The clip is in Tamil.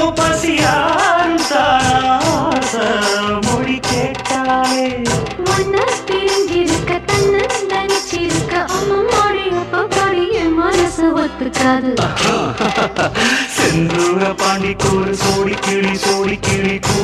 தீரும் பசியாரும் தாச மொழி கேட்டாலே ஒன்ன பிரிஞ்சிருக்க தன்ன நினைச்சிருக்க அம்மாடி அப்படி என் மனசு ஒத்துக்காது செந்தூர பாண்டிக்கு ஒரு சோடி கிளி கூட